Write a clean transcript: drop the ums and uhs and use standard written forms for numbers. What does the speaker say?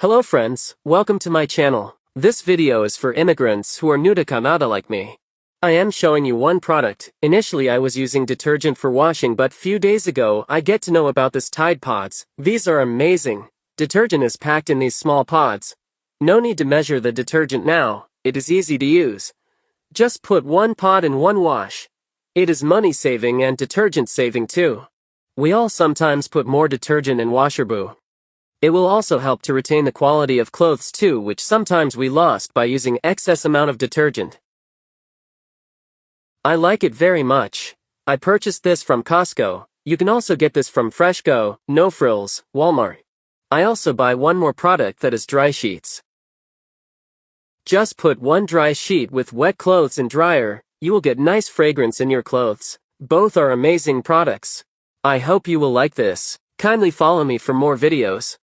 Hello friends, welcome to my channel. This video is for immigrants who are new to Canada like me. I am showing you one product. Initially I was using detergent for washing, but few days ago I get to know about this Tide Pods. These are amazing. Detergent is packed in these small pods. No need to measure the detergent now, it is easy to use. Just put one pod in one wash. It is money saving and detergent saving too. We all sometimes put more detergent in Washerboo. It will also help to retain the quality of clothes too, which sometimes we lost by using excess amount of detergent. I like it very much. I purchased this from Costco. You can also get this from FreshCo, No Frills, Walmart. I also buy one more product that is dry sheets. Just put one dry sheet with wet clothes in dryer, you will get nice fragrance in your clothes. Both are amazing products. I hope you will like this. Kindly follow me for more videos.